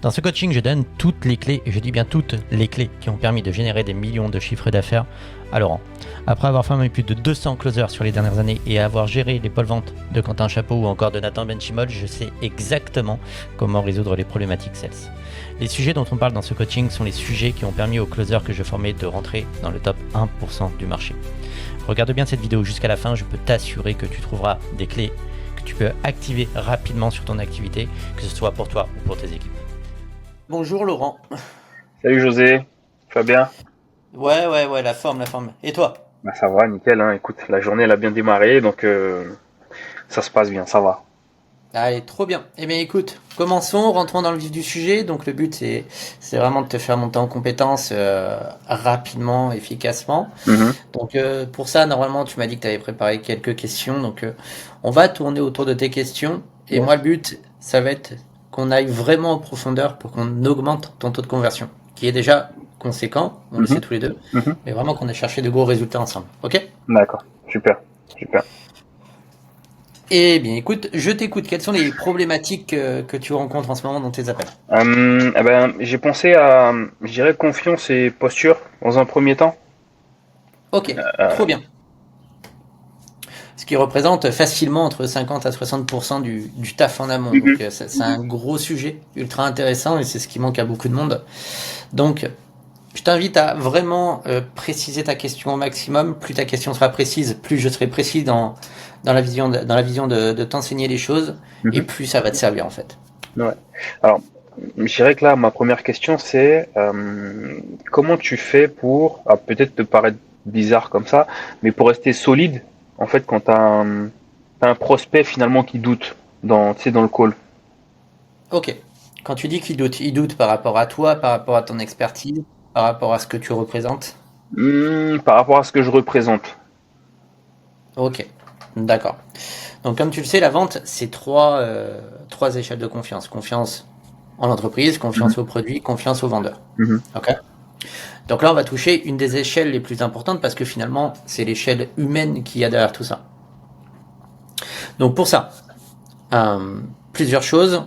Dans ce coaching, je donne toutes les clés, et je dis bien toutes les clés qui ont permis de générer des millions de chiffres d'affaires à Laurent. Après avoir formé plus de 200 closers sur les dernières années et avoir géré les pôles ventes de Quentin Chapeau ou encore de Nathan Benchimol, je sais exactement comment résoudre les problématiques sales. Les sujets dont on parle dans ce coaching sont les sujets qui ont permis aux closers que je formais de rentrer dans le top 1% du marché. Regarde bien cette vidéo jusqu'à la fin, je peux t'assurer que tu trouveras des clés que tu peux activer rapidement sur ton activité, que ce soit pour toi ou pour tes équipes. Bonjour Laurent. Salut José, tu vas bien? Ouais, la forme. Et toi? Bah ça va, nickel, hein. Écoute, la journée elle a bien démarré, donc ça se passe bien, ça va. Allez, trop bien. Eh bien écoute, commençons, rentrons dans le vif du sujet. Donc le but c'est vraiment de te faire monter en compétences rapidement, efficacement. Mhm. Donc pour ça, normalement, tu m'as dit que tu avais préparé quelques questions. Donc on va tourner autour de tes questions. Et Yes. moi, le but, ça va être qu'on aille vraiment en profondeur pour qu'on augmente ton taux de conversion, qui est déjà conséquent, on le sait Mhm. tous les deux, Mhm. mais vraiment qu'on ait cherché de gros résultats ensemble. Ok? D'accord, super, super. Eh bien écoute, je t'écoute. Quelles sont les problématiques que tu rencontres en ce moment dans tes appels? J'ai pensé à, je dirais, confiance et posture dans un premier temps. Ok, Euh, trop bien. Ce qui représente facilement entre 50 à 60% du taf en amont. mhm. Donc c'est un gros sujet, ultra intéressant, et c'est ce qui manque à beaucoup de monde. Donc je t'invite à vraiment préciser ta question au maximum. Plus ta question sera précise, plus je serai précis dans la vision de t'enseigner les choses, et Mhm. plus ça va te servir en fait. Ouais. Alors, je dirais que là, ma première question, c'est comment tu fais pour, peut-être te paraître bizarre comme ça, mais pour rester solide, en fait, quand t'as un prospect finalement qui doute dans, tu sais, dans le call. Ok. Quand tu dis il doute par rapport à toi, par rapport à ton expertise, par rapport à ce que tu représentes. Par rapport à ce que je représente. Ok, d'accord. Donc comme tu le sais, la vente, c'est trois échelles de confiance. Confiance en l'entreprise, Mhm. confiance au produit, confiance au vendeur. Mhm. Ok. Donc là, on va toucher une des échelles les plus importantes parce que finalement, c'est l'échelle humaine qu'il y a derrière tout ça. Donc pour ça, plusieurs choses,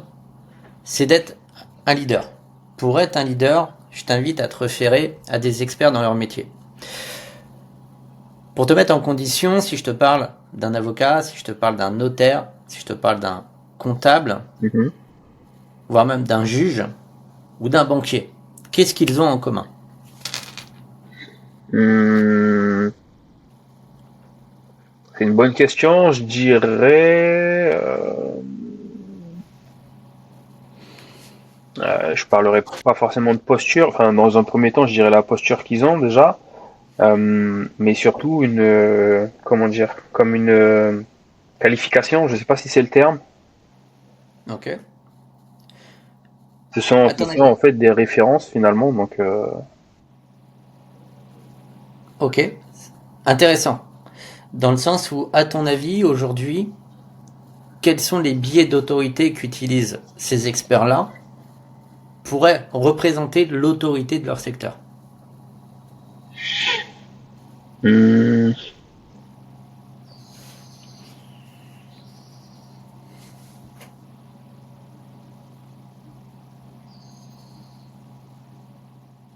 c'est d'être un leader. Pour être un leader, je t'invite à te référer à des experts dans leur métier. Pour te mettre en condition, si je te parle d'un avocat, si je te parle d'un notaire, si je te parle d'un comptable, Mhm. voire même d'un juge ou d'un banquier, qu'est-ce qu'ils ont en commun? Hum, c'est une bonne question. Je dirais, je parlerai pas forcément de posture. Enfin, dans un premier temps, je dirais la posture qu'ils ont déjà. Mais surtout une, comment dire, comme une qualification, je sais pas si c'est le terme. Ok. À Ce ton sont en avis? fait des références finalement, donc Ok. Intéressant. Dans le sens où, à ton avis, aujourd'hui, quels sont les biais d'autorité qu'utilisent ces experts-là pour représenter l'autorité de leur secteur? hum,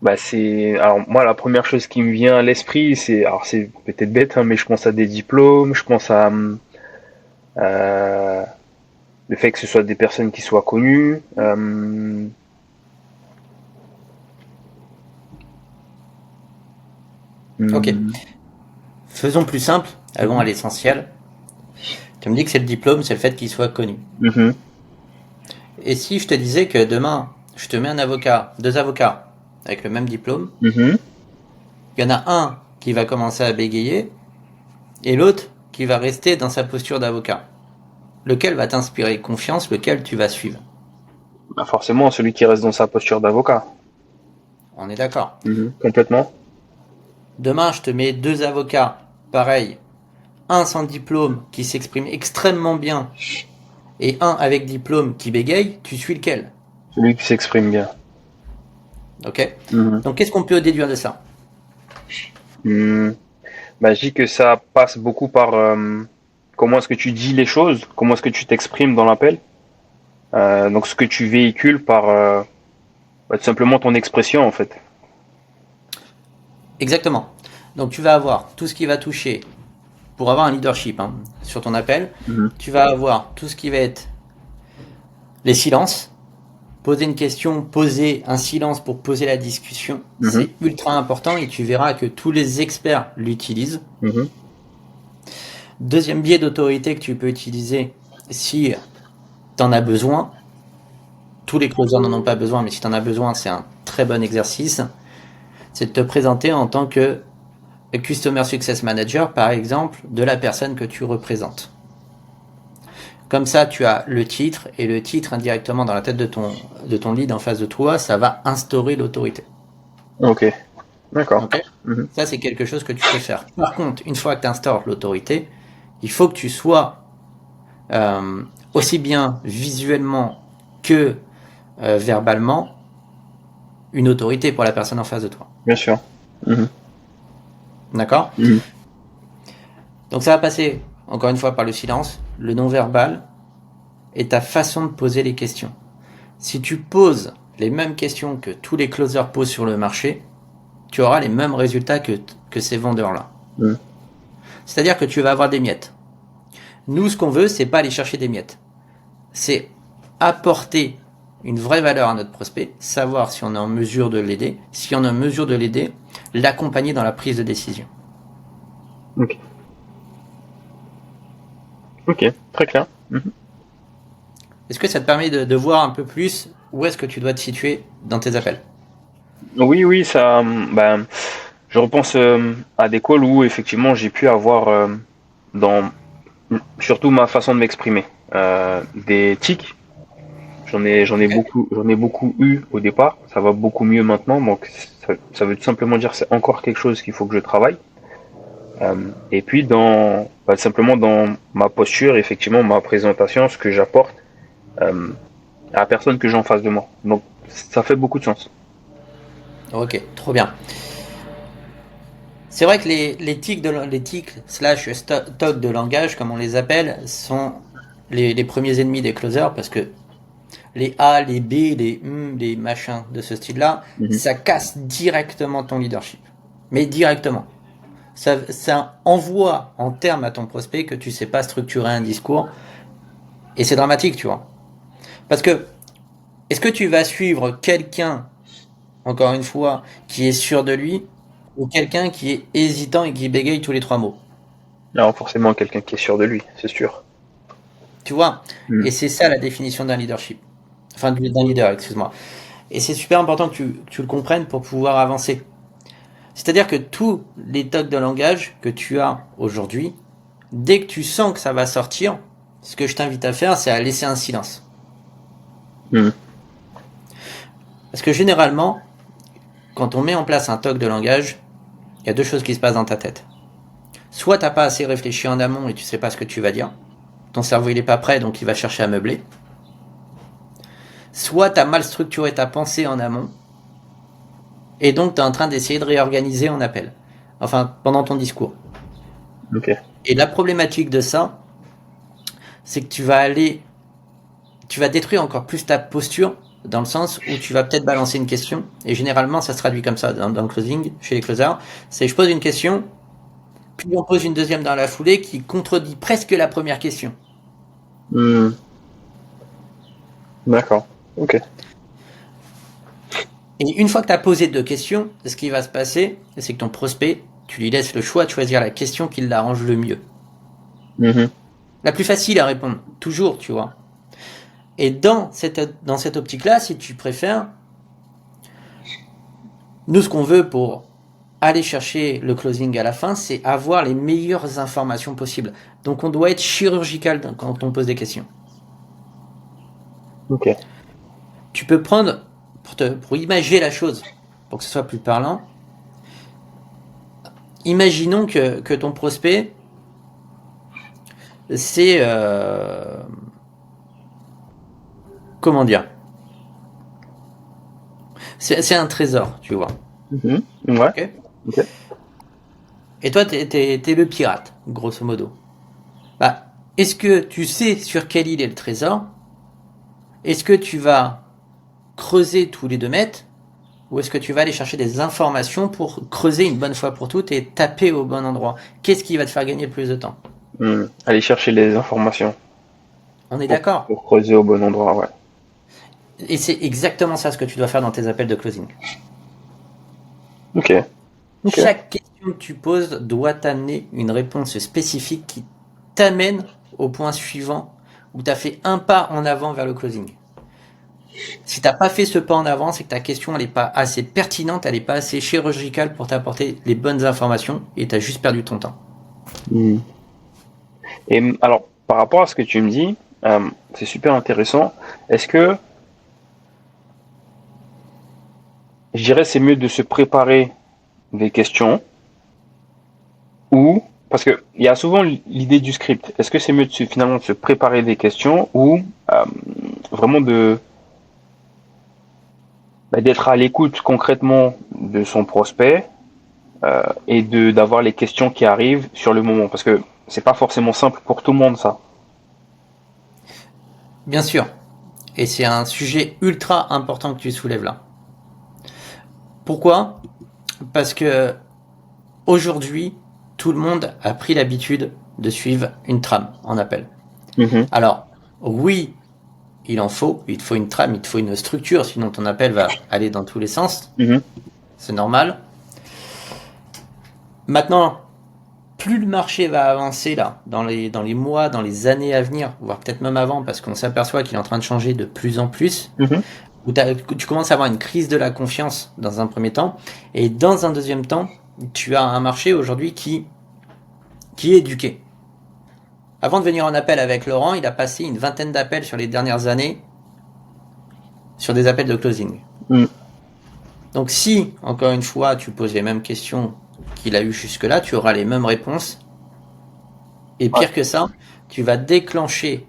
bah c'est, alors moi la première chose qui me vient à l'esprit, c'est, alors c'est peut-être bête, hein, mais je pense à des diplômes, je pense à euh, le fait que ce soit des personnes qui soient connues. Ok. Hum, Faisons plus simple, allons à mhm, l'essentiel. Tu me dis que c'est le diplôme, c'est le fait qu'il soit connu. mhm, Et si je te disais que demain, je te mets un avocat, deux avocats avec le même diplôme, mhm. il y en a un qui va commencer à bégayer et l'autre qui va rester dans sa posture d'avocat. Lequel va t'inspirer confiance, lequel tu vas suivre? Bah forcément, celui qui reste dans sa posture d'avocat. On est d'accord. Mhm, complètement. Demain, je te mets deux avocats, pareil, un sans diplôme qui s'exprime extrêmement bien et un avec diplôme qui bégaye, tu suis lequel? Celui qui s'exprime bien. Ok. Mhm. Donc qu'est-ce qu'on peut déduire de ça? Hmm. Bah, je dis que ça passe beaucoup par comment est-ce que tu dis les choses, comment est-ce que tu t'exprimes dans l'appel. Donc ce que tu véhicules par, tout simplement ton expression en fait. Exactement. Donc tu vas avoir tout ce qui va toucher, pour avoir un leadership hein, sur ton appel, Mhm. tu vas avoir tout ce qui va être les silences. Poser une question, poser un silence pour poser la discussion, Mhm. c'est ultra important et tu verras que tous les experts l'utilisent. Mhm. Deuxième biais d'autorité que tu peux utiliser si tu en as besoin, tous les closers n'en ont pas besoin, mais si tu en as besoin, c'est un très bon exercice, c'est de te présenter en tant que Customer Success Manager, par exemple, de la personne que tu représentes. Comme ça, tu as le titre, et le titre indirectement dans la tête de ton lead en face de toi, ça va instaurer l'autorité. Ok, d'accord. Ok. Mhm. Ça, c'est quelque chose que tu peux faire. Par contre, une fois que tu instaures l'autorité, il faut que tu sois euh, aussi bien visuellement que verbalement une autorité pour la personne en face de toi. Bien sûr. Mhm. D'accord? Mhm. Donc ça va passer, encore une fois, par le silence, le non-verbal et ta façon de poser les questions. Si tu poses les mêmes questions que tous les closers posent sur le marché, tu auras les mêmes résultats que ces vendeurs-là. Mhm. C'est-à-dire que tu vas avoir des miettes. Nous, ce qu'on veut, c'est pas aller chercher des miettes. C'est apporter une vraie valeur à notre prospect, savoir si on est en mesure de l'aider, si on est en mesure de l'aider, l'accompagner dans la prise de décision. Ok. Ok, très clair. Mhm. Est-ce que ça te permet de voir un peu plus où est-ce que tu dois te situer dans tes appels? Oui, oui, ça, je repense à des calls où effectivement j'ai pu avoir dans surtout ma façon de m'exprimer des tics. Ok. J'en ai beaucoup eu au départ. Ça va beaucoup mieux maintenant. Donc ça veut tout simplement dire que c'est encore quelque chose qu'il faut que je travaille. Et puis simplement dans ma posture, effectivement, ma présentation, ce que j'apporte à la personne que j'ai en face de moi. Donc ça fait beaucoup de sens. Ok, trop bien. C'est vrai que les tics slash tocs de langage, comme on les appelle, sont les premiers ennemis des closers parce que les A, les B, les machins de ce style-là, Mhm. ça casse directement ton leadership. Mais directement. Ça envoie en termes à ton prospect que tu sais pas structurer un discours. Et c'est dramatique, tu vois. Parce que, est-ce que tu vas suivre quelqu'un, encore une fois, qui est sûr de lui, ou quelqu'un qui est hésitant et qui bégaye tous les trois mots? Alors forcément quelqu'un qui est sûr de lui, c'est sûr. Tu vois? Et Mhm. c'est ça la définition d'un leadership. Enfin, d'un leader, excuse-moi. Et c'est super important que tu le comprennes pour pouvoir avancer. C'est-à-dire que tous les tocs de langage que tu as aujourd'hui, dès que tu sens que ça va sortir, ce que je t'invite à faire, c'est à laisser un silence. Mhm. Parce que généralement, quand on met en place un toc de langage, il y a deux choses qui se passent dans ta tête. Soit t'as pas assez réfléchi en amont et tu sais pas ce que tu vas dire. Ton cerveau il est pas prêt donc il va chercher à meubler. Soit t'as mal structuré ta pensée en amont et donc t'es en train d'essayer de réorganiser en appel. Enfin, pendant ton discours. Ok. Et la problématique de ça, c'est que tu vas détruire encore plus ta posture dans le sens où tu vas peut-être balancer une question et généralement ça se traduit comme ça dans le closing, chez les closers. C'est je pose une question, puis on pose une deuxième dans la foulée qui contredit presque la première question. Mhm. D'accord. Ok. Et une fois que tu as posé deux questions, ce qui va se passer, c'est que ton prospect, tu lui laisses le choix de choisir la question qui l'arrange le mieux. Mhm. La plus facile à répondre, toujours, tu vois. Et dans cette optique-là, si tu préfères, nous, ce qu'on veut pour aller chercher le closing à la fin, c'est avoir les meilleures informations possibles. Donc on doit être chirurgical quand on pose des questions. Ok. Tu peux prendre, pour imager la chose, pour que ce soit plus parlant, imaginons que ton prospect, c'est... comment dire? C'est un trésor, tu vois. Mhm. Ouais. Ok. Ok. Et toi, t'es le pirate, grosso modo. Bah, est-ce que tu sais sur quelle île est le trésor? Est-ce que tu vas creuser tous les 2 mètres, ou est-ce que tu vas aller chercher des informations pour creuser une bonne fois pour toutes et taper au bon endroit? Qu'est-ce qui va te faire gagner le plus de temps? Aller chercher les informations On est d'accord? pour creuser au bon endroit, ouais. Et c'est exactement ça ce que tu dois faire dans tes appels de closing. Ok. Ok. Chaque question que tu poses doit t'amener une réponse spécifique qui t'amène au point suivant où tu as fait un pas en avant vers le closing. Si tu n'as pas fait ce pas en avant, c'est que ta question elle n'est pas assez pertinente, elle n'est pas assez chirurgicale pour t'apporter les bonnes informations et tu as juste perdu ton temps. Hmm. Et alors, par rapport à ce que tu me dis, c'est super intéressant. Est-ce que, je dirais, c'est mieux de se préparer des questions ou, parce que il y a souvent l'idée du script. Est-ce que c'est mieux finalement de se préparer des questions ou vraiment d'être à l'écoute concrètement de son prospect et d'avoir les questions qui arrivent sur le moment, parce que c'est pas forcément simple pour tout le monde ça. Bien sûr, et c'est un sujet ultra important que tu soulèves là. Pourquoi? Parce que aujourd'hui, tout le monde a pris l'habitude de suivre une trame en appel. Mhm. Alors, oui, il te faut une trame, il te faut une structure, sinon ton appel va aller dans tous les sens. Mhm. C'est normal. Maintenant, plus le marché va avancer là, dans les mois, dans les années à venir, voire peut-être même avant, parce qu'on s'aperçoit qu'il est en train de changer de plus en plus, Mhm. où tu commences à avoir une crise de la confiance dans un premier temps, et dans un deuxième temps, tu as un marché aujourd'hui qui est éduqué. Avant de venir en appel avec Laurent, il a passé une vingtaine d'appels sur les dernières années sur des appels de closing. Mhm. Donc si, encore une fois, tu poses les mêmes questions qu'il a eues jusque-là, tu auras les mêmes réponses. Et pire que ça, tu vas déclencher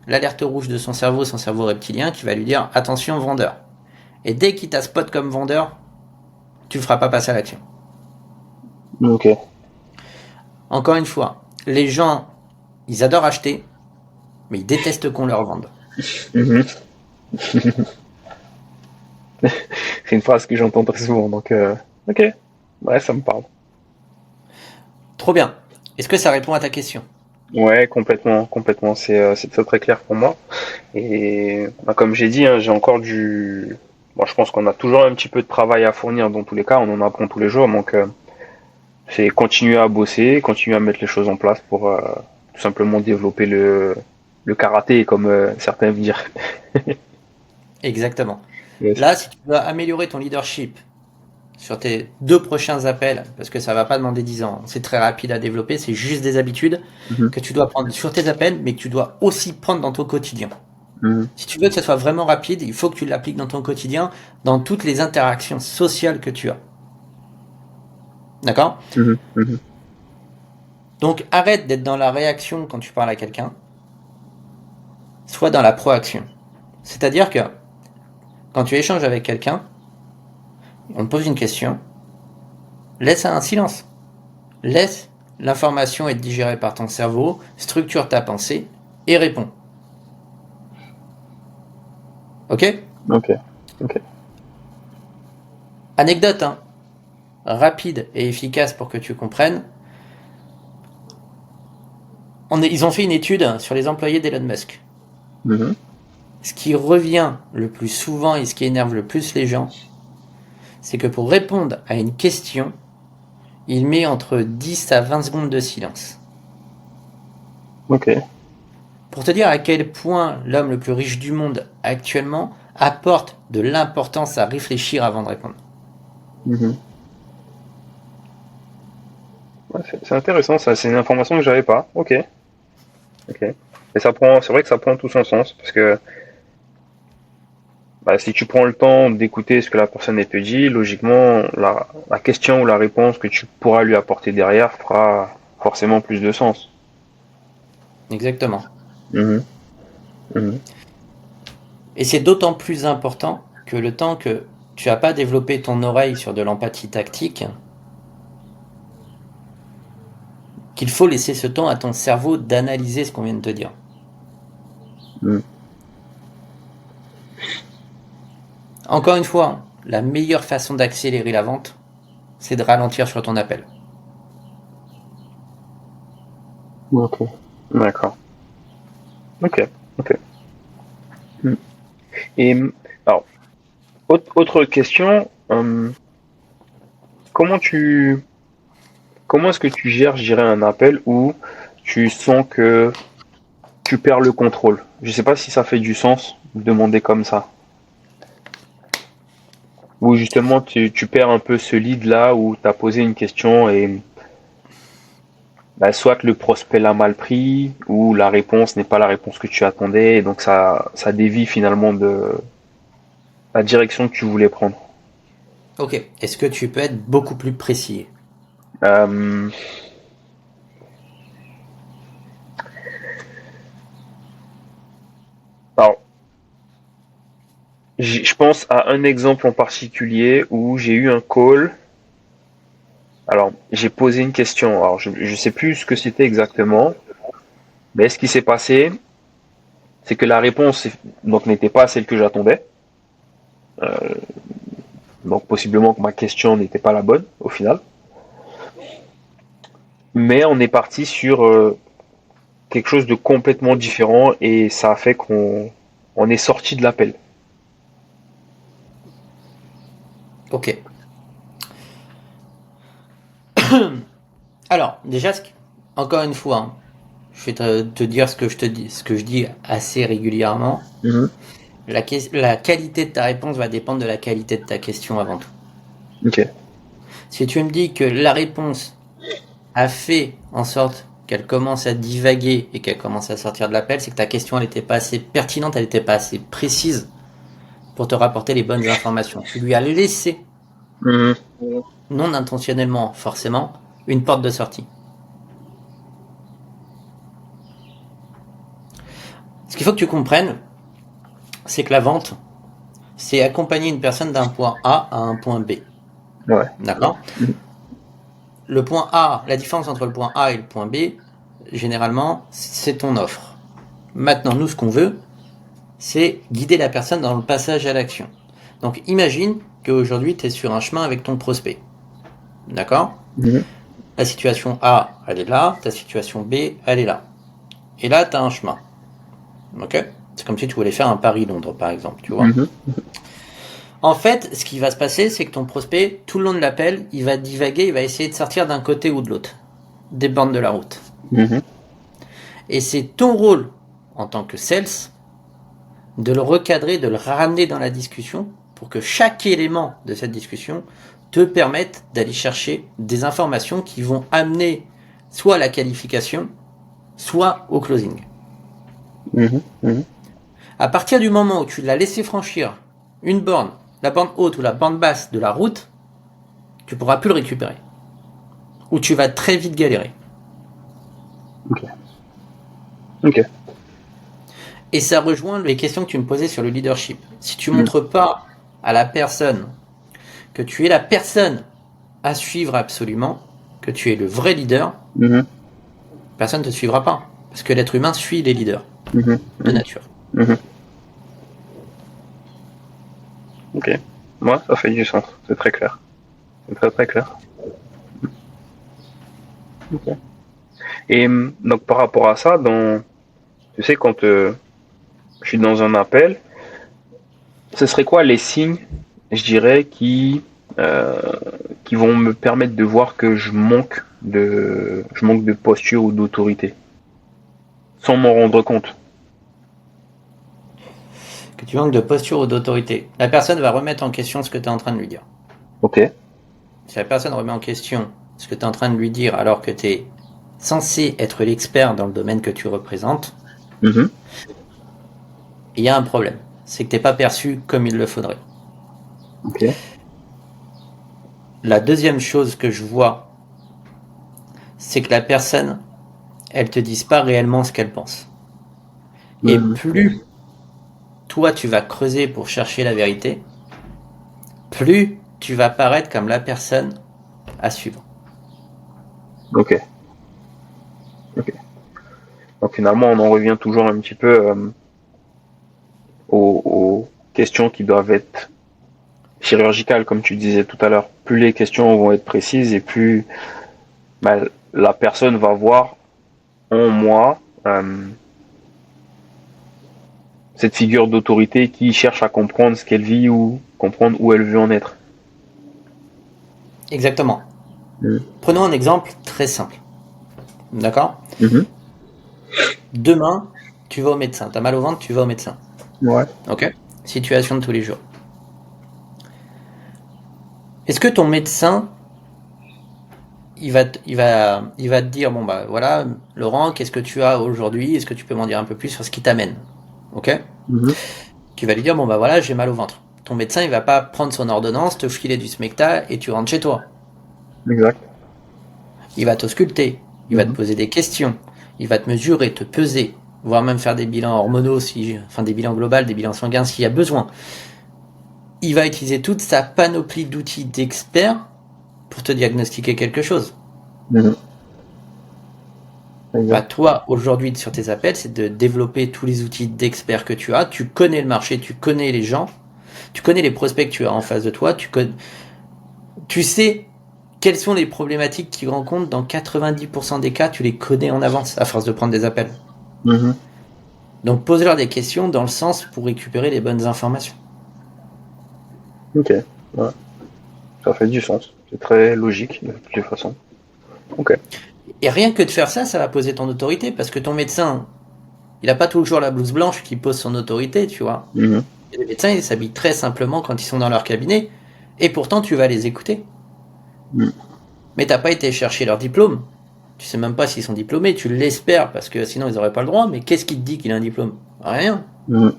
l'alerte rouge de son cerveau reptilien, qui va lui dire « Attention, vendeur ». Et dès qu'il t'a spot comme vendeur, tu ne le feras pas passer à l'action. Ok. Encore une fois, les gens, ils adorent acheter, mais ils détestent qu'on leur vende. Mhm. C'est une phrase que j'entends très souvent, donc ok, ouais, ça me parle. Trop bien. Est-ce que ça répond à ta question? Ouais, complètement, complètement. C'est très très clair pour moi. Et comme j'ai dit, hein, j'ai encore du. Bon, je pense qu'on a toujours un petit peu de travail à fournir dans tous les cas. On en apprend tous les jours, donc c'est continuer à bosser, continuer à mettre les choses en place pour tout simplement développer le karaté, comme certains aiment dire. Exactement. Yes. Là, si tu veux améliorer ton leadership sur tes 2 prochains appels, parce que ça va pas demander 10 ans, c'est très rapide à développer, c'est juste des habitudes Mhm. que tu dois prendre sur tes appels, mais que tu dois aussi prendre dans ton quotidien. Mhm. Si tu veux que ça soit vraiment rapide, il faut que tu l'appliques dans ton quotidien, dans toutes les interactions sociales que tu as. D'accord? Mhm. Mhm. Donc arrête d'être dans la réaction quand tu parles à quelqu'un, sois dans la proaction. C'est-à-dire que quand tu échanges avec quelqu'un, on te pose une question, laisse un silence. Laisse l'information être digérée par ton cerveau, structure ta pensée et réponds. Ok? Ok. Ok. Anecdote, hein, rapide et efficace pour que tu comprennes. Ils ont fait une étude sur les employés d'Elon Musk. Mhm. Ce qui revient le plus souvent et ce qui énerve le plus les gens, c'est que pour répondre à une question, il met entre 10 à 20 secondes de silence. Ok. Pour te dire à quel point l'homme le plus riche du monde actuellement apporte de l'importance à réfléchir avant de répondre. Mhm. Ouais, c'est intéressant, ça. C'est une information que j'avais pas. Ok. Ok. Et ça prend, c'est vrai que ça prend tout son sens parce que si tu prends le temps d'écouter ce que la personne elle te dit, logiquement, la question ou la réponse que tu pourras lui apporter derrière fera forcément plus de sens. Exactement. Mhm. Mhm. Et c'est d'autant plus important que le temps que tu n'as pas développé ton oreille sur de l'empathie tactique, qu'il faut laisser ce temps à ton cerveau d'analyser ce qu'on vient de te dire. Mhm. Encore une fois, la meilleure façon d'accélérer la vente, c'est de ralentir sur ton appel. Ok. D'accord. Ok. Ok. Hmm. Et alors, autre question. Comment tu, comment est-ce que tu gères, je dirais, un appel où tu sens que tu perds le contrôle? Je sais pas si ça fait du sens de demander comme ça. Où justement tu perds un peu ce lead là où tu as posé une question et bah, soit le prospect l'a mal pris ou la réponse n'est pas la réponse que tu attendais et donc ça dévie finalement de la direction que tu voulais prendre. Ok, est-ce que tu peux être beaucoup plus précis? Euh, alors, je pense à un exemple en particulier où j'ai eu un call. Alors, j'ai posé une question. Alors, je sais plus ce que c'était exactement, mais ce qui s'est passé, c'est que la réponse donc n'était pas celle que j'attendais. Donc, possiblement que ma question n'était pas la bonne au final. Mais on est parti sur quelque chose de complètement différent et ça a fait qu'on est sorti de l'appel. Ok. Alors, déjà, encore une fois, hein, je vais te dire ce que je dis assez régulièrement. Mhm. La qualité de ta réponse va dépendre de la qualité de ta question avant tout. Ok. Si tu me dis que la réponse a fait en sorte qu'elle commence à divaguer et qu'elle commence à sortir de l'appel, c'est que ta question elle n'était pas assez pertinente, elle n'était pas assez précise pour te rapporter les bonnes informations. Tu lui as laissé, Mhm. non intentionnellement forcément, une porte de sortie. Ce qu'il faut que tu comprennes, c'est que la vente, c'est accompagner une personne d'un point A à un point B. Ouais. D'accord? Mhm. Le point A, la différence entre le point A et le point B, généralement, c'est ton offre. Maintenant, nous, ce qu'on veut, c'est guider la personne dans le passage à l'action. Donc, imagine qu'aujourd'hui, tu es sur un chemin avec ton prospect. D'accord? Mhm. La situation A, elle est là, ta situation B, elle est là. Et là, tu as un chemin. Ok? C'est comme si tu voulais faire un Paris-Londres, par exemple, tu vois? Mhm. En fait, ce qui va se passer, c'est que ton prospect, tout le long de l'appel, il va divaguer, il va essayer de sortir d'un côté ou de l'autre, des bornes de la route. Mhm. Et c'est ton rôle, en tant que sales, de le recadrer, de le ramener dans la discussion, pour que chaque élément de cette discussion te permette d'aller chercher des informations qui vont amener soit à la qualification, soit au closing. Mhm. Mhm. À partir du moment où tu l'as laissé franchir une borne, la borne haute ou la borne basse de la route, tu pourras plus le récupérer. Ou tu vas très vite galérer. Ok. Ok. Et ça rejoint les questions que tu me posais sur le leadership. Si tu Mhm. montres pas à la personne que tu es la personne à suivre absolument, que tu es le vrai leader, Mhm. personne ne te suivra pas. Parce que l'être humain suit les leaders, Mhm. de Mhm. nature. Mhm. Ok. Moi, ça fait du sens. C'est très clair. C'est très très clair. Ok. Et donc par rapport à ça, tu sais, quand je suis dans un appel, ce serait quoi les signes, je dirais, euh, qui vont me permettre de voir que je manque de posture ou d'autorité, sans m'en rendre compte. Que tu manques de posture ou d'autorité. La personne va remettre en question ce que tu es en train de lui dire. Ok. Si la personne remet en question ce que tu es en train de lui dire alors que tu es censé être l'expert dans le domaine que tu représentes, Mhm. il y a un problème. C'est que tu n'es pas perçu comme il le faudrait. Ok. La deuxième chose que je vois, c'est que la personne, elle te dise pas réellement ce qu'elle pense. Et Mhm. plus toi tu vas creuser pour chercher la vérité, plus tu vas paraître comme la personne à suivre. Ok. Ok. Donc finalement, on en revient toujours un petit peu aux questions qui doivent être chirurgicale, comme tu disais tout à l'heure. Plus les questions vont être précises et plus bah, la personne va voir en moi cette figure d'autorité qui cherche à comprendre ce qu'elle vit ou comprendre où elle veut en être. Exactement. Prenons un exemple très simple. D'accord? Mhm. Demain, tu vas au médecin. T'as mal au ventre, tu vas au médecin. Ouais. Ok? Situation de tous les jours. Est-ce que ton médecin, il va te dire, bon bah voilà, Laurent, qu'est-ce que tu as aujourd'hui? Est-ce que tu peux m'en dire un peu plus sur ce qui t'amène? Ok? Mhm. Tu vas lui dire, bon bah voilà, j'ai mal au ventre. Ton médecin, il va pas prendre son ordonnance, te filer du smecta et tu rentres chez toi. Exact. Il va t'ausculter, il va te Mhm. poser des questions, il va te mesurer, te peser, voire même faire des bilans hormonaux, enfin des bilans globaux, des bilans sanguins s'il y a besoin. Il va utiliser toute sa panoplie d'outils d'experts pour te diagnostiquer quelque chose. Mhm. Bah Exact. toi, aujourd'hui, sur tes appels, c'est de développer tous les outils d'experts que tu as. Tu connais le marché, tu connais les gens, tu connais les prospects que tu as en face de toi, tu sais quelles sont les problématiques qu'ils rencontrent dans 90% des cas, tu les connais en avance à force de prendre des appels. Mhm. Donc pose-leur des questions dans le sens pour récupérer les bonnes informations. Ok. Ouais. Ça fait du sens. C'est très logique de toutes les façons. Ok. Et rien que de faire ça, ça va poser ton autorité parce que ton médecin, il a pas toujours la blouse blanche qui pose son autorité, tu vois. Mhm. Et les médecins, ils s'habillent très simplement quand ils sont dans leur cabinet et pourtant tu vas les écouter. Mhm. Mais t'as pas été chercher leur diplôme. Tu sais même pas s'ils sont diplômés, tu l'espères parce que sinon ils auraient pas le droit, mais qu'est-ce qui te dit qu'il a un diplôme? Rien. Mhm.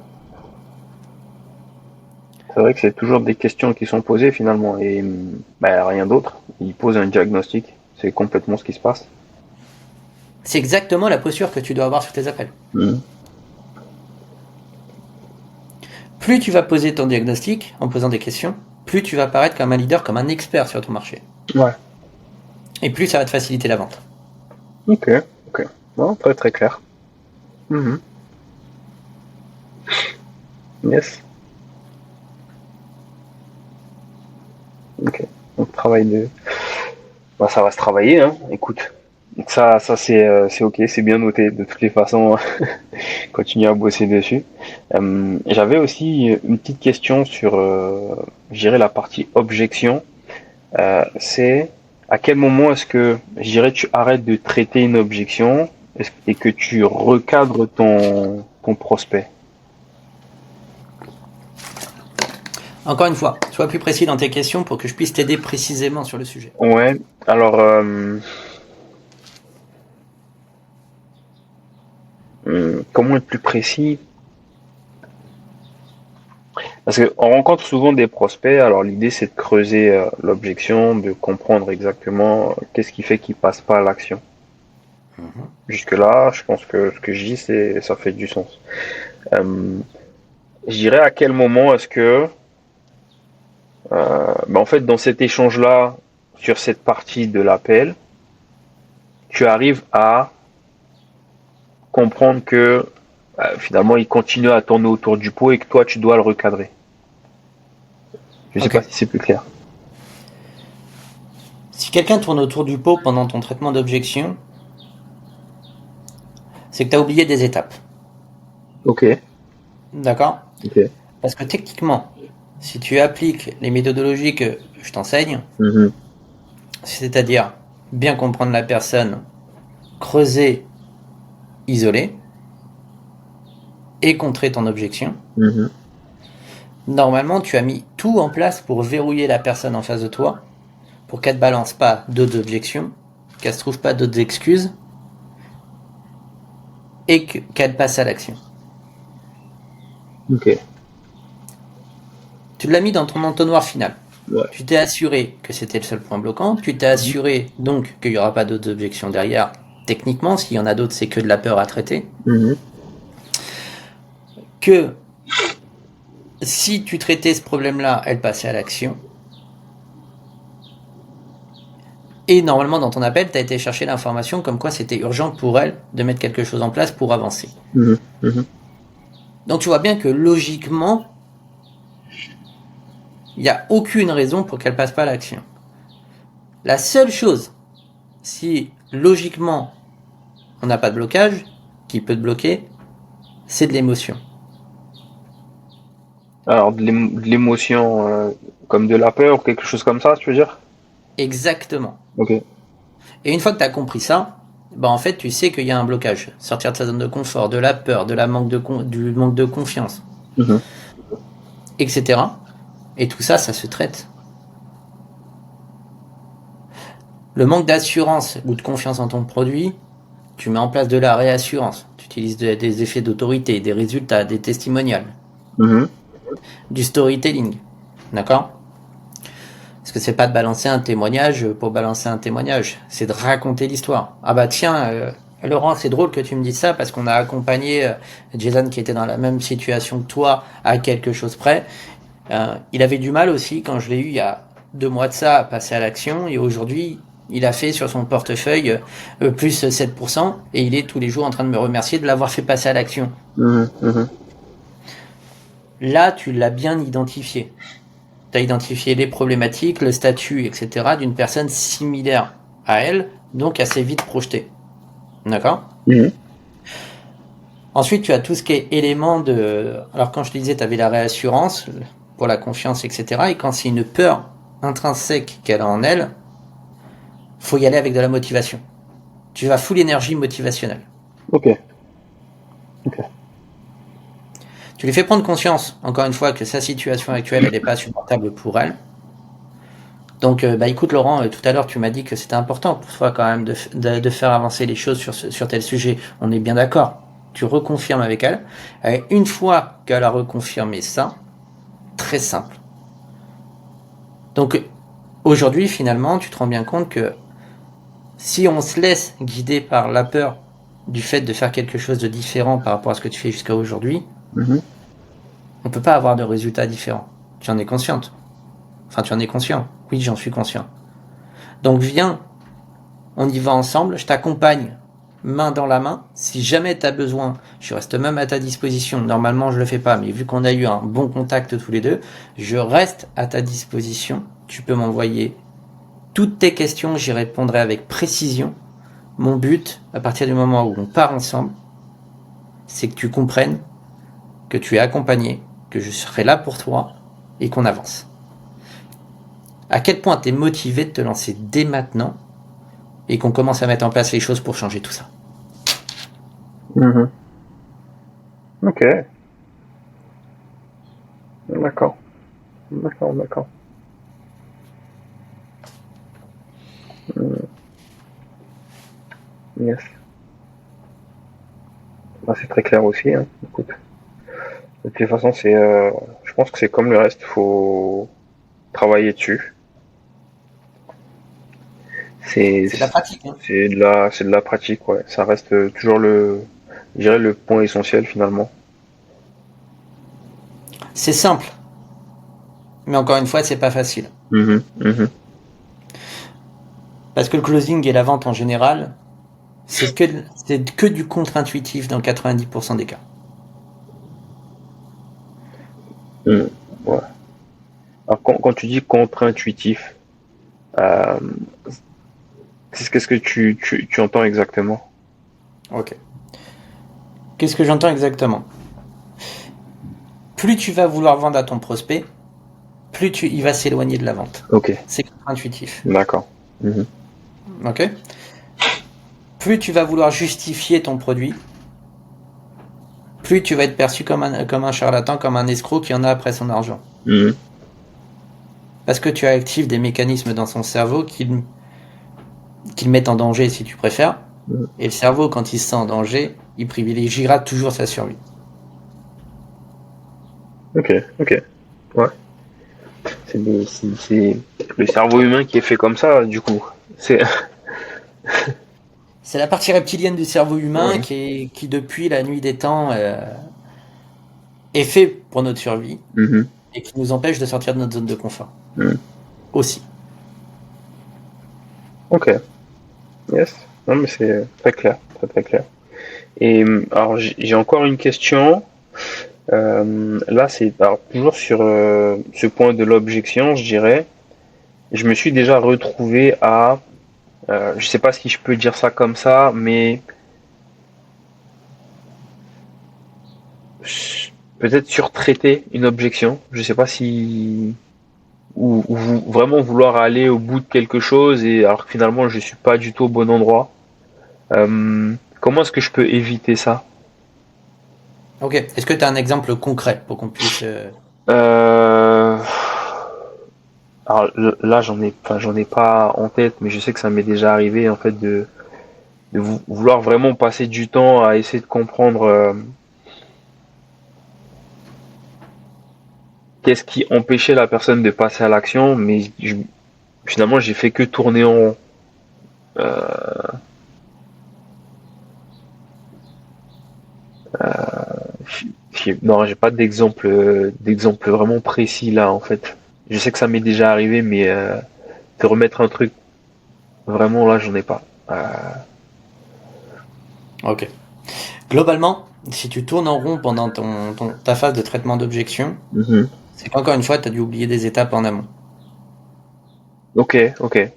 C'est vrai que c'est toujours des questions qui sont posées finalement et bah, rien d'autre. Il pose un diagnostic. C'est complètement ce qui se passe. C'est exactement la posture que tu dois avoir sur tes appels. Mhm. Plus tu vas poser ton diagnostic en posant des questions, plus tu vas apparaître comme un leader, comme un expert sur ton marché. Ouais. Et plus ça va te faciliter la vente. Ok. Ok. Bon, très très clair. Mhm. Yes. Ok. Donc travail de. Bah, ça va se travailler, hein. Écoute. Donc ça c'est ok, c'est bien noté. De toutes les façons, continuer à bosser dessus. J'avais aussi une petite question sur, je dirais la partie objection. C'est à quel moment est-ce que, je dirais, tu arrêtes de traiter une objection et que tu recadres ton prospect. Encore une fois, sois plus précis dans tes questions pour que je puisse t'aider précisément sur le sujet. Ouais. Alors, comment être plus précis? Parce qu'on rencontre souvent des prospects, alors l'idée c'est de creuser l'objection, de comprendre exactement qu'est-ce qui fait qu'ils passent pas à l'action. Jusque-là, je pense que ce que je dis, ça fait du sens. Euh, je dirais à quel moment est-ce que, en fait, dans cet échange-là, sur cette partie de l'appel, tu arrives à comprendre que finalement, il continue à tourner autour du pot et que toi, tu dois le recadrer. Je sais Ok. pas si c'est plus clair. Si quelqu'un tourne autour du pot pendant ton traitement d'objection, c'est que tu as oublié des étapes. Ok, D'accord? ok. Parce que techniquement, si tu appliques les méthodologies que je t'enseigne, Mhm, c'est-à-dire bien comprendre la personne, creuser, isoler et contrer ton objection, mhm, normalement tu as mis tout en place pour verrouiller la personne en face de toi, pour qu'elle ne balance pas d'autres objections, qu'elle ne se trouve pas d'autres excuses et qu'elle passe à l'action. ok. Tu l'as mis dans ton entonnoir final. Ouais. Tu t'es assuré que c'était le seul point bloquant. Tu t'es Mhm, assuré donc qu'il n'y aura pas d'autres objections derrière. Techniquement, s'il y en a d'autres, c'est que de la peur à traiter. mhm, Que si tu traitais ce problème-là, elle passait à l'action. Et normalement, dans ton appel, tu as été chercher l'information comme quoi c'était urgent pour elle de mettre quelque chose en place pour avancer. mhm, mhm. Donc tu vois bien que logiquement, Il n'y a aucune raison pour qu'elle passe pas à l'action. La seule chose, si logiquement on n'a pas de blocage, qui peut te bloquer, c'est de l'émotion. Alors, de l'émotion, comme de la peur ou quelque chose comme ça, tu veux dire? Exactement. Ok. Et une fois que tu as compris ça, en fait, tu sais qu'il y a un blocage. Sortir de sa zone de confort, de la peur, du manque de confiance, Mhm. etc. Et tout ça, ça se traite. Le manque d'assurance ou de confiance en ton produit, tu mets en place de la réassurance. Tu utilises des effets d'autorité, des résultats, des testimonials, Mhm. du storytelling. D'accord? Parce que c'est pas de balancer un témoignage pour balancer un témoignage. C'est de raconter l'histoire. Ah bah tiens, Laurent, c'est drôle que tu me dises ça parce qu'on a accompagné Jason qui était dans la même situation que toi à quelque chose près. Il avait du mal aussi quand je l'ai eu il y a 2 mois de ça à passer à l'action et aujourd'hui il a fait sur son portefeuille plus 7% et il est tous les jours en train de me remercier de l'avoir fait passer à l'action. Mhm. Mhm. Là, tu l'as bien identifié. Tu as identifié les problématiques, le statut, etc. d'une personne similaire à elle, donc assez vite projetée. D'accord? Mhm. Ensuite, tu as tout ce qui est élément de... Alors quand je te disais, tu avais la réassurance pour la confiance, etc. Et quand c'est une peur intrinsèque qu'elle a en elle, faut y aller avec de la motivation. Tu vas full énergie motivationnelle. Ok. Ok. Tu lui fais prendre conscience, encore une fois, que sa situation actuelle, elle n'est pas supportable pour elle. Donc, écoute Laurent, tout à l'heure tu m'as dit que c'était important pour toi quand même de faire avancer les choses sur tel sujet. On est bien d'accord. Tu reconfirmes avec elle. Et une fois qu'elle a reconfirmé ça, très simple. Donc, aujourd'hui, finalement, tu te rends bien compte que si on se laisse guider par la peur du fait de faire quelque chose de différent par rapport à ce que tu fais jusqu'à aujourd'hui, Mhm. on ne peut pas avoir de résultats différents. Tu en es consciente. Enfin, tu en es conscient. Oui, j'en suis conscient. Donc, viens, on y va ensemble, je t'accompagne main dans la main. Si jamais tu as besoin, je reste même à ta disposition. Normalement, je le fais pas, mais vu qu'on a eu un bon contact tous les deux, je reste à ta disposition. Tu peux m'envoyer toutes tes questions, j'y répondrai avec précision. Mon but, à partir du moment où on part ensemble, c'est que tu comprennes que tu es accompagné, que je serai là pour toi et qu'on avance. À quel point tu es motivé de te lancer dès maintenant et qu'on commence à mettre en place les choses pour changer tout ça. Mhm. Ok. D'accord. D'accord, d'accord. Yes. Bah, c'est très clair aussi, hein. Écoute. De toute façon, je pense que c'est comme le reste, faut travailler dessus. C'est, C'est de la pratique. Hein. c'est de la pratique, ouais. Ça reste toujours je dirais le point essentiel finalement. C'est simple, mais encore une fois, c'est pas facile. Mhm, mhm. Parce que le closing et la vente en général, c'est que du contre-intuitif dans 90% des cas. Mhm. Ouais. Alors quand tu dis contre-intuitif, euh, qu'est-ce que tu entends exactement? Ok. Qu'est-ce que j'entends exactement? Plus tu vas vouloir vendre à ton prospect, plus il va s'éloigner de la vente. Ok, C'est contre-intuitif. d'accord. Mhm, Ok. Plus tu vas vouloir justifier ton produit, plus tu vas être perçu comme un charlatan, comme un escroc qui en a après son argent. mhm. Parce que tu actives des mécanismes dans son cerveau qui le mettent en danger, si tu préfères. Mhm. Et le cerveau, quand il se sent en danger, il privilégiera toujours sa survie. Ok, ok. Ouais. C'est le cerveau humain qui est fait comme ça, du coup. C'est. C'est la partie reptilienne du cerveau humain Ouais. qui depuis la nuit des temps, est fait pour notre survie Mhm, et qui nous empêche de sortir de notre zone de confort. mhm. Aussi. Ok. Yes. Non, mais c'est très clair, très très clair. Et alors j'ai encore une question. Là, c'est alors, toujours sur ce point de l'objection, je dirais. Je me suis déjà retrouvé à, je sais pas si je peux dire ça comme ça, mais peut-être surtraiter une objection. Je sais pas si ou vraiment vouloir aller au bout de quelque chose et alors que finalement je suis pas du tout au bon endroit. Comment est-ce que je peux éviter ça? Ok. Est-ce que tu as un exemple concret pour qu'on puisse... Euh, alors là j'en ai pas en tête, mais je sais que ça m'est déjà arrivé en fait de vouloir vraiment passer du temps à essayer de comprendre qu'est-ce qui empêchait la personne de passer à l'action, mais finalement j'ai fait que tourner en rond. Non, j'ai pas d'exemple vraiment précis là en fait. Je sais que ça m'est déjà arrivé, mais te remettre un truc vraiment là, j'en ai pas. Ok. Globalement, si tu tournes en rond pendant ta phase de traitement d'objection, Mhm. c'est qu'encore une fois, tu as dû oublier des étapes en amont. Ok, ok.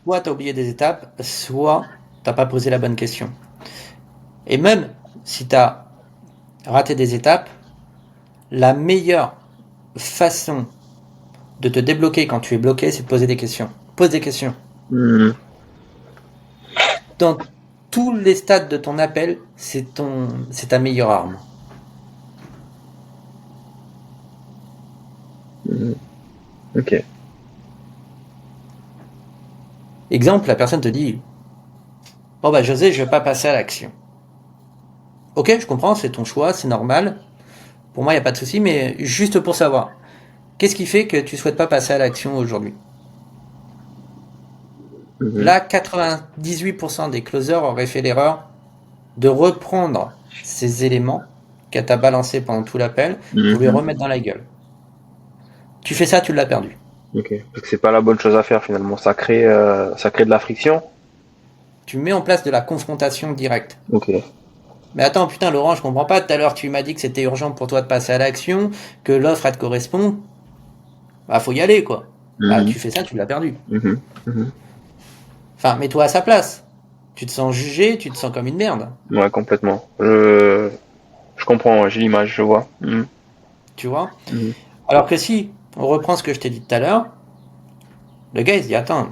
Soit tu as oublié des étapes, soit t'as pas posé la bonne question. Et même si tu as raté des étapes, la meilleure façon de te débloquer quand tu es bloqué, c'est de poser des questions. Pose des questions. Mhm. Dans tous les stades de ton appel, c'est ta meilleure arme. Mhm. Ok. Exemple, la personne te dit, bon bah José, je vais pas passer à l'action. Ok, je comprends, c'est ton choix, c'est normal. Pour moi, il n'y a pas de souci, mais juste pour savoir, qu'est-ce qui fait que tu souhaites pas passer à l'action aujourd'hui? Mhm. Là, 98% des closers auraient fait l'erreur de reprendre ces éléments qu'elle t'a balancé pendant tout l'appel pour lui Mhm. remettre dans la gueule. Tu fais ça, tu l'as perdu. Ok. Parce que c'est pas la bonne chose à faire finalement. Ça crée de la friction. Tu mets en place de la confrontation directe. Ok. Mais attends, putain, Laurent, je comprends pas. Tout à l'heure, tu m'as dit que c'était urgent pour toi de passer à l'action, que l'offre, elle te correspond. Bah, faut y aller, quoi. Bah, Mhm. tu fais ça, tu l'as perdu. Mhm. Mhm. Enfin, mets-toi à sa place. Tu te sens jugé, tu te sens comme une merde. Ouais, complètement. Je comprends, ouais, j'ai l'image, je vois. Mhm. Tu vois? Mhm. Alors que si, on reprend ce que je t'ai dit tout à l'heure, le gars, il se dit, attends,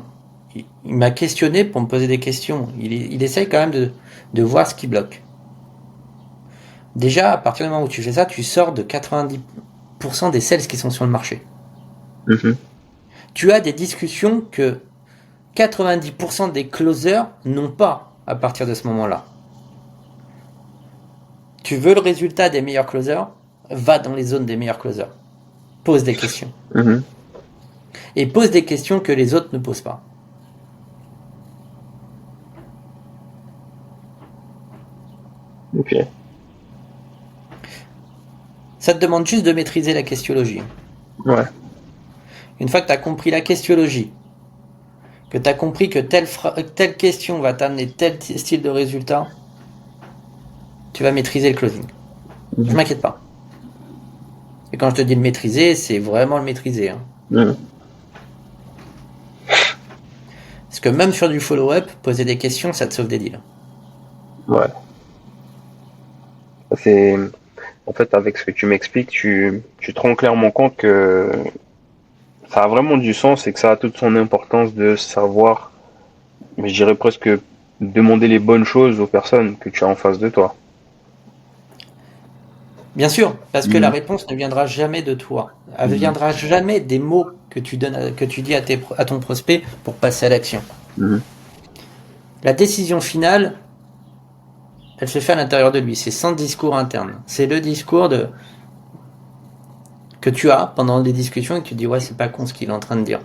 il m'a questionné pour me poser des questions. Il essaye quand même de voir ce qui bloque. Déjà, à partir du moment où tu fais ça, tu sors de 90% des sales qui sont sur le marché. Mhm. Tu as des discussions que 90% des closers n'ont pas à partir de ce moment-là. Tu veux le résultat des meilleurs closers? Va dans les zones des meilleurs closers. Pose des questions. Mhm. Et pose des questions que les autres ne posent pas. Ok. Ça te demande juste de maîtriser la questiologie. Ouais. Une fois que tu as compris la questiologie, que tu as compris que telle question va t'amener tel style de résultat, tu vas maîtriser le closing. Je Mhm. m'inquiète pas. Et quand je te dis le maîtriser, c'est vraiment le maîtriser. Hein. Mhm. Parce que même sur du follow-up, poser des questions, ça te sauve des deals. Ouais. C'est, en fait, avec ce que tu m'expliques, tu te rends clairement compte que ça a vraiment du sens et que ça a toute son importance de savoir, mais je dirais presque demander les bonnes choses aux personnes que tu as en face de toi. Bien sûr, parce que la Mhm. réponse ne viendra jamais de toi. Elle ne Mhm. viendra jamais des mots que tu donnes, que tu dis à ton prospect pour passer à l'action. Mhm. La décision finale, elle se fait à l'intérieur de lui. C'est sans discours interne. C'est le discours que tu as pendant les discussions et que tu dis ouais, c'est pas con ce qu'il est en train de dire.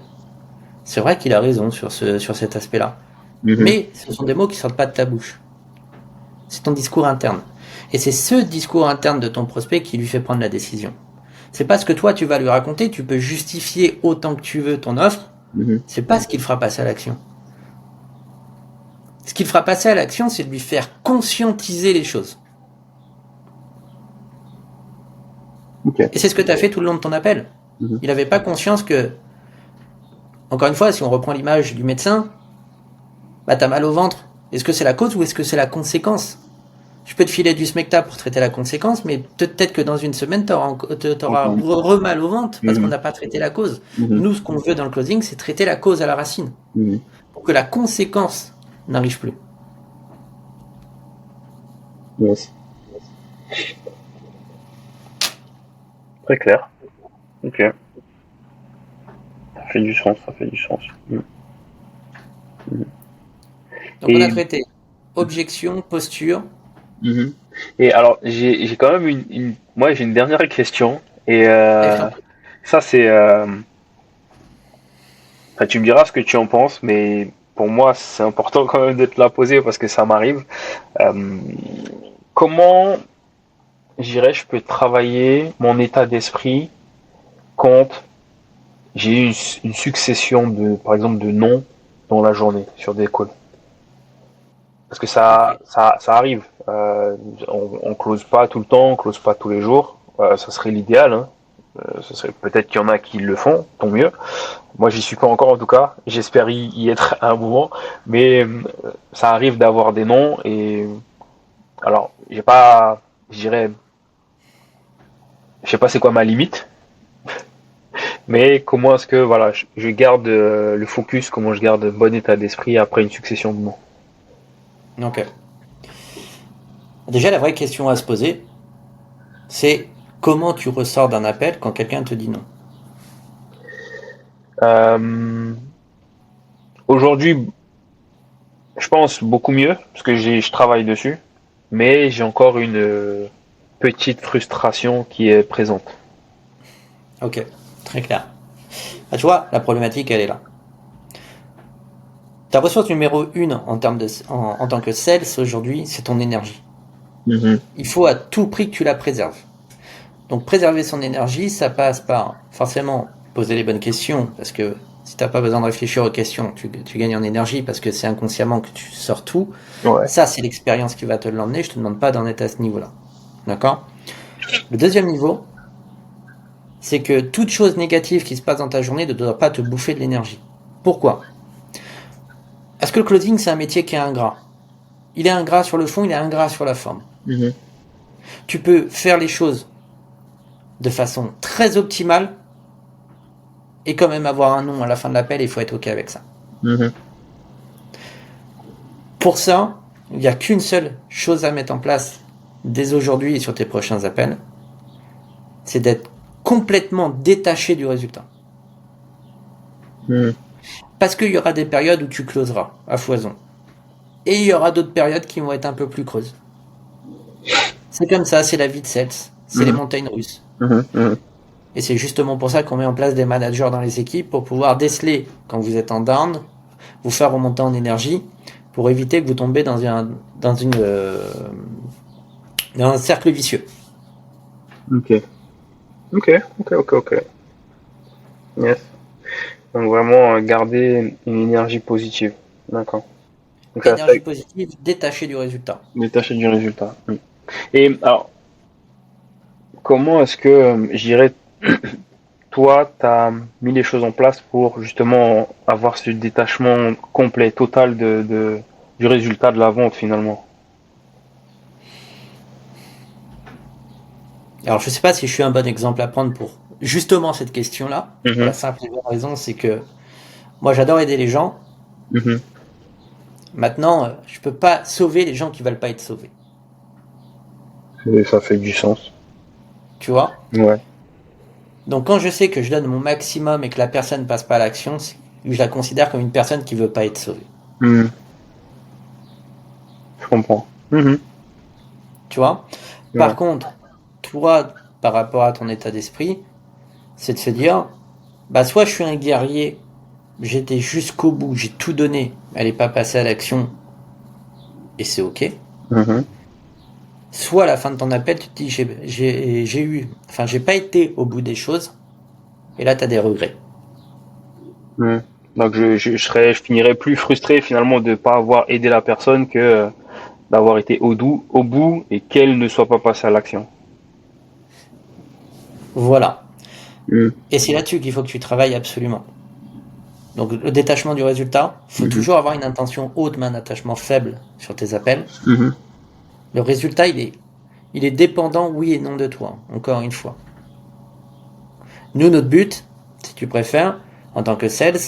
C'est vrai qu'il a raison sur cet aspect-là. Mhm. Mais ce sont des mots qui sortent pas de ta bouche. C'est ton discours interne. Et c'est ce discours interne de ton prospect qui lui fait prendre la décision. C'est pas ce que toi tu vas lui raconter, tu peux justifier autant que tu veux ton offre, Mhm. c'est pas ce qu'il fera passer à l'action. Ce qu'il fera passer à l'action, c'est de lui faire conscientiser les choses. Ok. Et c'est ce que tu as fait tout le long de ton appel. Mhm. Il n'avait pas conscience que, encore une fois, si on reprend l'image du médecin, bah t'as mal au ventre. Est-ce que c'est la cause ou est-ce que c'est la conséquence? Je peux te filer du smecta pour traiter la conséquence, mais peut-être que dans une semaine, t'auras Encore. re-mal au ventre parce qu'on Mhm. n'a pas traité la cause. Mhm. Nous, ce qu'on veut dans le closing, c'est traiter la cause à la racine Mhm. pour que la conséquence n'arrive plus. Yes. Très clair. Ok. Ça fait du sens, ça fait du sens. Mhm. Mhm. Donc on a Et, traité objection, posture. mhm. Et alors, j'ai quand même moi, j'ai une dernière question. Et Et je t'en prie. ça, c'est. Enfin, tu me diras ce que tu en penses, mais pour moi, c'est important quand même de te la poser parce que ça m'arrive. Euh, comment, je peux travailler mon état d'esprit quand j'ai eu une succession de, par exemple, de non dans la journée sur des calls? Parce que Ok. ça arrive. On close pas tout le temps, on close pas tous les jours. Ça serait l'idéal, hein. Ça serait peut-être qu'il y en a qui le font, tant mieux. Moi, j'y suis pas encore en tout cas. J'espère y être à un moment, mais ça arrive d'avoir des noms et alors j'ai pas, je dirais, je sais pas c'est quoi ma limite, mais comment est-ce que voilà, je garde le focus, comment je garde un bon état d'esprit après une succession de noms. Ok. Déjà, la vraie question à se poser, c'est comment tu ressors d'un appel quand quelqu'un te dit non. Euh, Aujourd'hui, je pense beaucoup mieux parce que je travaille dessus, mais j'ai encore une petite frustration qui est présente. Ok. Très clair. Ah, tu vois, la problématique, elle est là. Ta ressource numéro une en tant que sales aujourd'hui, c'est ton énergie. Mhm. Il faut à tout prix que tu la préserves. Donc préserver son énergie, ça passe par forcément poser les bonnes questions, parce que si t'as pas besoin de réfléchir aux questions, tu gagnes en énergie parce que c'est inconsciemment que tu sors tout. Ouais. Ça, c'est l'expérience qui va te l'emmener. Je te demande pas d'en être à ce niveau-là. D'accord? Le deuxième niveau, c'est que toute chose négative qui se passe dans ta journée ne doit pas te bouffer de l'énergie. Pourquoi? Est-ce que le closing, c'est un métier qui est ingrat? Il est ingrat sur le fond, il est ingrat sur la forme. Mhm. Tu peux faire les choses de façon très optimale et quand même avoir un nom à la fin de l'appel, il faut être OK avec ça. Mhm. Pour ça, il n'y a qu'une seule chose à mettre en place dès aujourd'hui et sur tes prochains appels, c'est d'être complètement détaché du résultat. Mhm. Parce qu'il y aura des périodes où tu closeras à foison. Et il y aura d'autres périodes qui vont être un peu plus creuses. C'est comme ça, c'est la vie de sales. C'est les Mhm. montagnes russes. Mhm. Mhm. Et c'est justement pour ça qu'on met en place des managers dans les équipes pour pouvoir déceler quand vous êtes en down, vous faire remonter en énergie, pour éviter que vous tombez dans un cercle vicieux. Ok. Ok. Ok. Ok. Ok. Yes. Donc vraiment garder une énergie positive. D'accord. Donc ça Énergie c'est positive détachée du résultat. détaché du résultat. Mm. Et alors, comment est-ce que, je dirais, toi, tu as mis les choses en place pour justement avoir ce détachement complet, total du résultat de la vente finalement? Alors je sais pas si je suis un bon exemple à prendre pour justement cette question-là, pour la Mhm. simple et bonne raison, c'est que moi j'adore aider les gens. Mhm. Maintenant, je peux pas sauver les gens qui veulent pas être sauvés. Et ça fait du sens. Tu vois? Ouais. Donc quand je sais que je donne mon maximum et que la personne passe pas à l'action, je la considère comme une personne qui veut pas être sauvée. Mhm. Je comprends. Mhm. Tu vois? Ouais. Par contre, toi, par rapport à ton état d'esprit, c'est de se dire, bah soit je suis un guerrier, j'étais jusqu'au bout, j'ai tout donné, elle est pas passée à l'action et c'est ok. Mhm. Soit à la fin de ton appel, tu te dis j'ai pas été au bout des choses et là tu as des regrets. Mhm. Donc je finirais plus frustré finalement de ne pas avoir aidé la personne que d'avoir été au bout et qu'elle ne soit pas passée à l'action. Voilà. Mhm. Et c'est là-dessus qu'il faut que tu travailles absolument. Donc le détachement du résultat, il faut Mhm. toujours avoir une intention haute mais un attachement faible sur tes appels. Mhm. Le résultat, il est dépendant, oui et non de toi, encore une fois. Nous, notre but, si tu préfères, en tant que sales,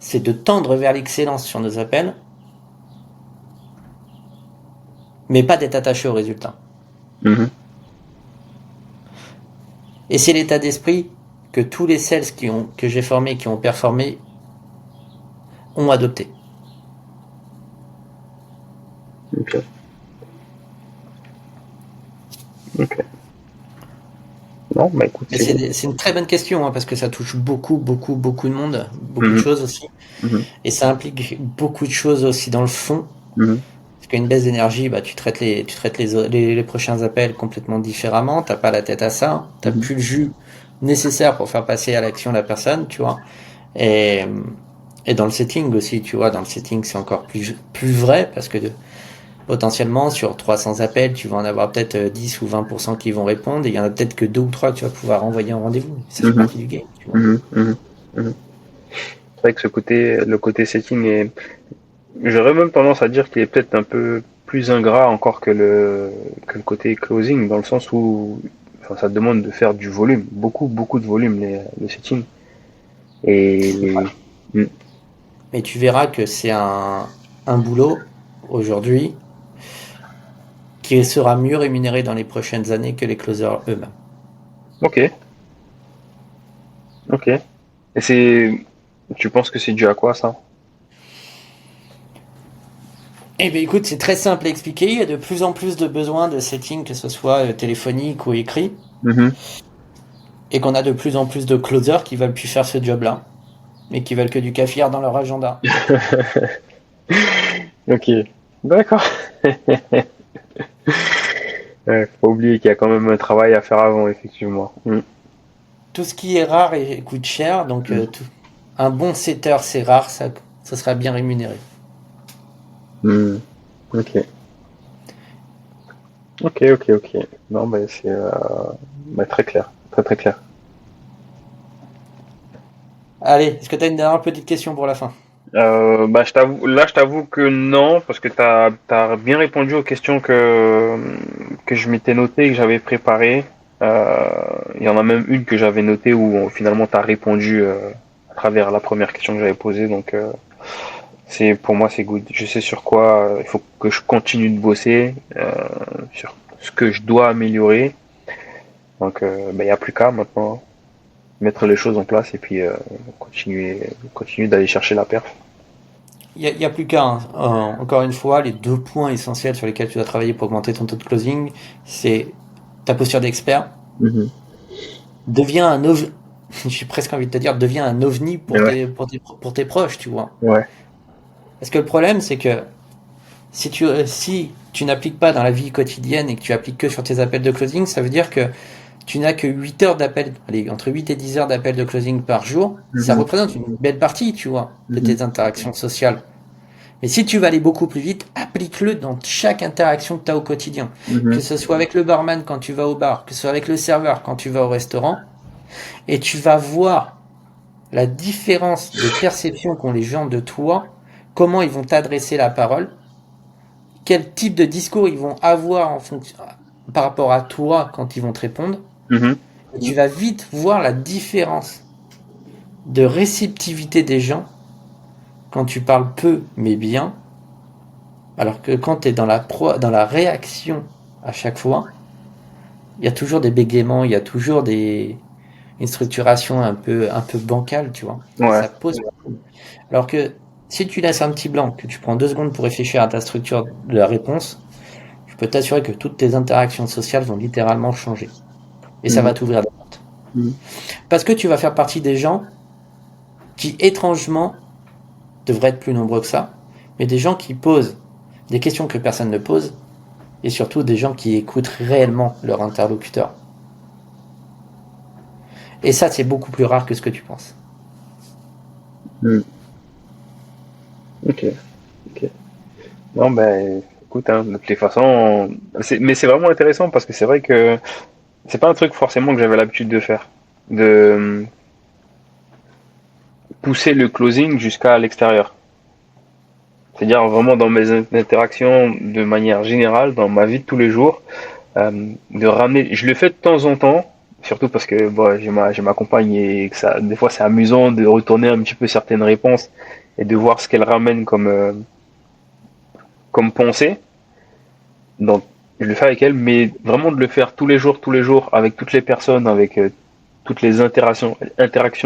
c'est de tendre vers l'excellence sur nos appels, mais pas d'être attaché au résultat. Mhm. Et c'est l'état d'esprit que tous les sales que j'ai formés, qui ont performé, ont adopté. Ok. Ok. Non, bah écoute, Mais c'est une très bonne question, hein, parce que ça touche beaucoup, beaucoup, beaucoup de monde, beaucoup de Mhm. choses aussi. Mhm. Et ça implique beaucoup de choses aussi dans le fond. Mhm. Parce qu'une baisse d'énergie, bah, tu traites les prochains appels complètement différemment. T'as pas la tête à ça. T'as Mhm. plus le jus nécessaire pour faire passer à l'action la personne, tu vois. Et, et dans le setting aussi, tu vois, dans le setting, c'est encore plus vrai parce que potentiellement, sur 300 appels, tu vas en avoir peut-être 10 ou 20% qui vont répondre et il y en a peut-être que 2 ou 3 que tu vas pouvoir envoyer en rendez-vous. Ça fait Mhm. partie du game, tu vois. Mhm. Mhm. Mhm. C'est vrai que le côté setting est, j'aurais même tendance à dire qu'il est peut-être un peu plus ingrat encore que le côté closing, dans le sens où, enfin, ça demande de faire du volume, beaucoup, beaucoup de volume, le setting. Et, mm, Mais tu verras que c'est un boulot aujourd'hui qui sera mieux rémunéré dans les prochaines années que les closers eux-mêmes. ok, ok. Et tu penses que c'est dû à quoi, ça? Eh bien écoute, c'est très simple à expliquer. Il y a de plus en plus de besoins de setting, que ce soit téléphonique ou écrit, Mhm. et qu'on a de plus en plus de closers qui veulent plus faire ce job-là, mais qui veulent que du caviar dans leur agenda. Ok, d'accord. Faut pas oublier qu'il y a quand même un travail à faire avant, effectivement. Mm. Tout ce qui est rare et coûte cher, donc Mm. un bon setter c'est rare, ça sera bien rémunéré. Mm. Ok, ok, ok, ok. Non, mais c'est bah, très clair, très très clair. Allez, est-ce que tu as une dernière petite question pour la fin? Bah, je t'avoue que non, parce que t'as bien répondu aux questions que je m'étais notées, que j'avais préparées. Il y en a même une que j'avais notée où finalement t'as répondu à travers la première question que j'avais posée. Donc, pour moi, c'est good. Je sais sur quoi il faut que je continue de bosser, sur ce que je dois améliorer. Donc, bah, il y a plus qu'à maintenant mettre les choses en place et puis continuer d'aller chercher la perf. Il y a plus qu'à, hein. Encore une fois, les deux points essentiels sur lesquels tu dois travailler pour augmenter ton taux de closing, c'est ta posture d'expert. Mhm. Deviens un ovni, j'ai presque envie de te dire, deviens un ovni pour Ouais, tes proches, tu vois. ouais. Parce que le problème, c'est que si tu n'appliques pas dans la vie quotidienne et que tu appliques que sur tes appels de closing, ça veut dire que tu n'as que 8 heures d'appel, allez, entre 8 et 10 heures d'appels de closing par jour. Ça Mhm. représente une belle partie, tu vois, de Mhm. tes interactions sociales. Mais si tu veux aller beaucoup plus vite, applique-le dans chaque interaction que tu as au quotidien. Que Mhm. ce soit avec le barman quand tu vas au bar, que ce soit avec le serveur quand tu vas au restaurant, et tu vas voir la différence de perception qu'ont les gens de toi, comment ils vont t'adresser la parole, quel type de discours ils vont avoir par rapport à toi quand ils vont te répondre. Mhm. Et tu vas vite voir la différence de réceptivité des gens quand tu parles peu mais bien, alors que quand tu es dans la réaction à chaque fois, il y a toujours des bégaiements, il y a toujours une structuration un peu bancale, tu vois. Et Ouais. ça pose problème. Alors que si tu laisses un petit blanc, que tu prends 2 secondes pour réfléchir à ta structure de la réponse, je peux t'assurer que toutes tes interactions sociales vont littéralement changer. Et ça Mhm. va t'ouvrir des portes. Mhm. Parce que tu vas faire partie des gens qui, étrangement, devraient être plus nombreux que ça, mais des gens qui posent des questions que personne ne pose, et surtout des gens qui écoutent réellement leur interlocuteur. Et ça, c'est beaucoup plus rare que ce que tu penses. Mhm. Ok. Ok. Non, ben, écoute, hein, de toutes les façons, mais c'est vraiment intéressant parce que c'est vrai que c'est pas un truc forcément que j'avais l'habitude de faire, de pousser le closing jusqu'à l'extérieur. C'est-à-dire vraiment dans mes interactions de manière générale, dans ma vie de tous les jours, de ramener. Je le fais de temps en temps, surtout parce que bon, j'ai ma compagne et que ça, des fois c'est amusant de retourner un petit peu certaines réponses et de voir ce qu'elle ramène comme pensée. Donc je le fais avec elle, mais vraiment de le faire tous les jours, avec toutes les personnes, avec toutes les interactions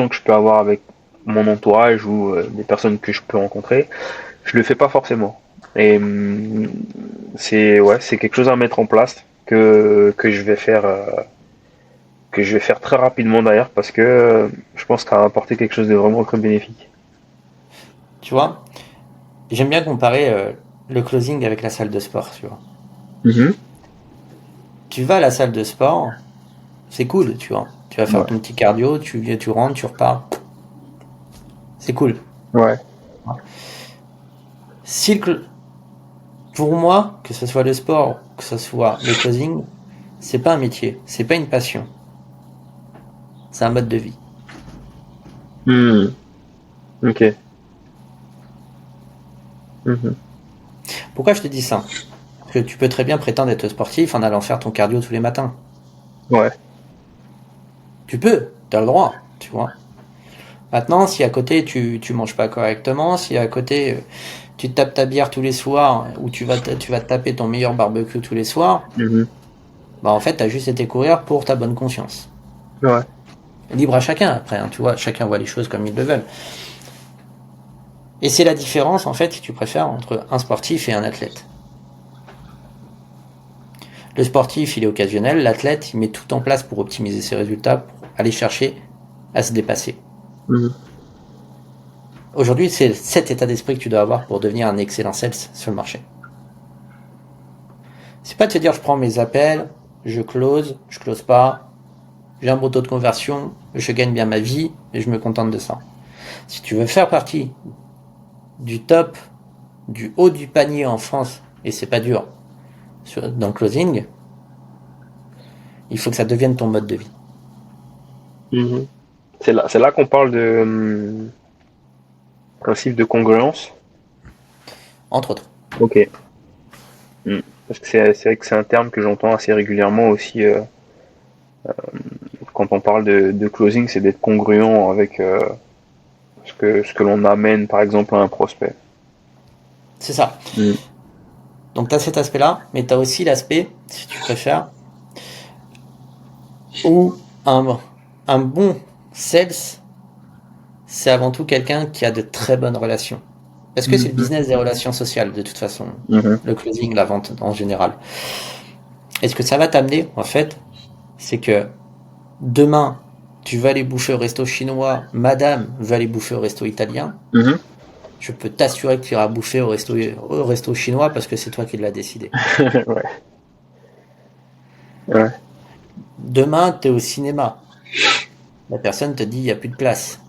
que je peux avoir avec mon entourage ou des personnes que je peux rencontrer, je le fais pas forcément. Et c'est quelque chose à mettre en place que je vais faire très rapidement d'ailleurs parce que je pense que ça va apporter quelque chose de vraiment très bénéfique. Tu vois, j'aime bien comparer le closing avec la salle de sport, tu vois. Mhm. Tu vas à la salle de sport, c'est cool, tu vois. Tu vas faire Ouais. ton petit cardio, tu rentres, tu repars. C'est cool. Ouais. Si pour moi, que ce soit le sport, que ce soit le closing, c'est pas un métier, c'est pas une passion, c'est un mode de vie. Hmm. Ok. Mhm. Pourquoi je te dis ça? Parce que tu peux très bien prétendre être sportif en allant faire ton cardio tous les matins. Ouais. Tu peux, t'as le droit, tu vois. Maintenant, si à côté tu manges pas correctement, si à côté tu te tapes ta bière tous les soirs ou tu vas te taper ton meilleur barbecue tous les soirs, Mhm. bah en fait t'as juste été courir pour ta bonne conscience. Ouais. Libre à chacun après, hein, tu vois, chacun voit les choses comme il le veut. Et c'est la différence en fait, si tu préfères, entre un sportif et un athlète. Le sportif, il est occasionnel, l'athlète, il met tout en place pour optimiser ses résultats, pour aller chercher à se dépasser. Mhm. Aujourd'hui, c'est cet état d'esprit que tu dois avoir pour devenir un excellent sales sur le marché. C'est pas de te dire je prends mes appels, je close pas, j'ai un beau taux de conversion, je gagne bien ma vie et je me contente de ça. Si tu veux faire partie du top, du haut du panier en France, et c'est pas dur, dans le closing, il faut que ça devienne ton mode de vie. Mhm. C'est là qu'on parle de principe de congruence. Entre autres. Ok. Mm. Parce que c'est vrai que c'est un terme que j'entends assez régulièrement aussi quand on parle de closing, c'est d'être congruent avec ce que l'on amène par exemple à un prospect. C'est ça. Mm. Donc tu as cet aspect-là, mais tu as aussi l'aspect, si tu préfères, où un bon sales, c'est avant tout quelqu'un qui a de très bonnes relations. Parce que c'est le Mhm. business des relations sociales, de toute façon. Mhm. Le closing, la vente en général. Et ce que ça va t'amener, en fait, c'est que demain, tu vas aller bouffer au resto chinois, madame va aller bouffer au resto italien. Mhm. Je peux t'assurer que tu iras bouffer au resto chinois parce que c'est toi qui l'as décidé. Ouais. Ouais. Demain, tu es au cinéma. La personne te dit il n'y a plus de place.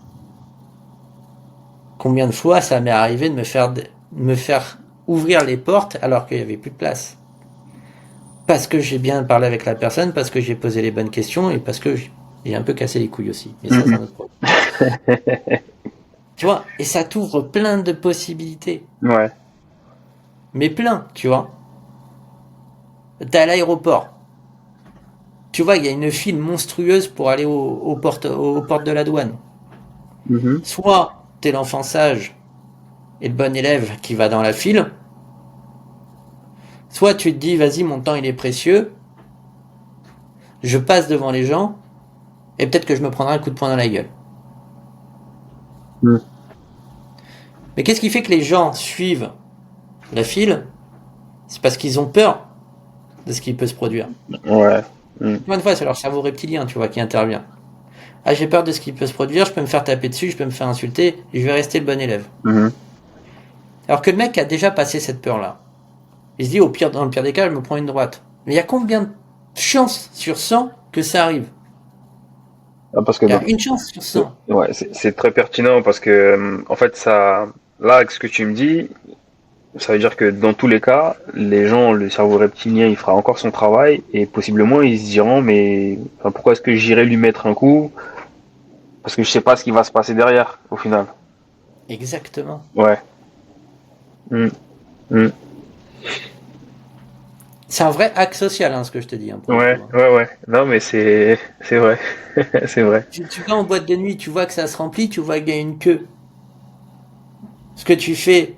Combien de fois ça m'est arrivé de me faire ouvrir les portes alors qu'il n'y avait plus de place? Parce que j'ai bien parlé avec la personne, parce que j'ai posé les bonnes questions et parce que j'ai un peu cassé les couilles aussi. Mais ça, c'est un Mhm. autre problème. Tu vois, et ça t'ouvre plein de possibilités. Ouais. Mais plein, tu vois. T'es à l'aéroport. Tu vois, il y a une file monstrueuse pour aller aux portes de la douane. Mhm. Soit t'es l'enfant sage et le bon élève qui va dans la file, soit tu te dis, vas-y, mon temps il est précieux, je passe devant les gens, et peut-être que je me prendrai un coup de poing dans la gueule. Mhm. Mais qu'est-ce qui fait que les gens suivent la file? C'est parce qu'ils ont peur de ce qui peut se produire. Ouais. Mhm. Encore une fois, c'est leur cerveau reptilien, tu vois, qui intervient. Ah, j'ai peur de ce qui peut se produire, je peux me faire taper dessus, je peux me faire insulter, et je vais rester le bon élève. Mhm. Alors que le mec a déjà passé cette peur-là. Il se dit, au pire, dans le pire des cas, je me prends une droite. Mais il y a combien de chances sur 100 que ça arrive? Ah, parce que Il y a une chance sur 100. ouais, c'est très pertinent parce que en fait ça, là avec ce que tu me dis, Ça veut dire que dans tous les cas, les gens, le cerveau reptilien, il fera encore son travail et possiblement ils se diront mais enfin, pourquoi est-ce que j'irai lui mettre un coup? Parce que je sais pas ce qui va se passer derrière au final. Exactement. Ouais. Mm, mm. C'est un vrai hack social, hein, ce que je te dis, hein, pour le coup. Ouais, Hein. ouais, ouais. Non mais c'est vrai. C'est vrai. Tu vas en boîte de nuit, tu vois que ça se remplit, tu vois qu'il y a une queue. Ce que tu fais,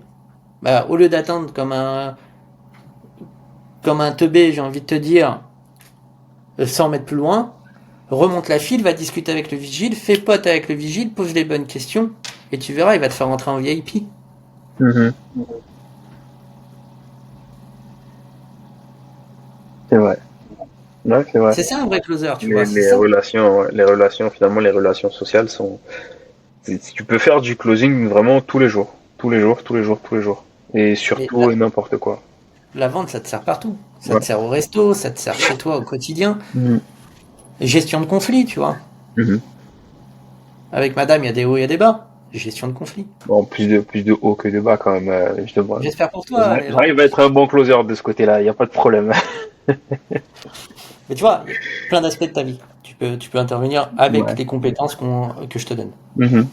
bah, au lieu d'attendre comme un teubé, j'ai envie de te dire, 100 mètres plus loin, remonte la file, va discuter avec le vigile, fais pote avec le vigile, pose les bonnes questions, et tu verras, il va te faire rentrer en VIP. Mhm. C'est vrai. Ouais, c'est vrai. C'est ça un vrai closer, tu vois, c'est Les ça. relations, ouais, les relations, finalement, les relations sociales sont. Tu peux faire du closing vraiment tous les jours, tous les jours, tous les jours, tous les jours, et Et surtout et n'importe quoi. la vente, ça te sert partout. Ça te Ouais. sert au resto, ça te sert chez toi au quotidien. Mhm. Gestion de conflit, tu vois. Mhm. Avec madame, il y a des hauts, il y a des bas. Gestion de conflit. Bon, plus de haut que de bas quand même. J'espère pour toi, les gens. J'arrive à être un bon closer de ce côté-là, il n'y a pas de problème. Mais tu vois, il y a plein d'aspects de ta vie. Tu peux intervenir avec Ouais. les compétences que je te donne. Mhm.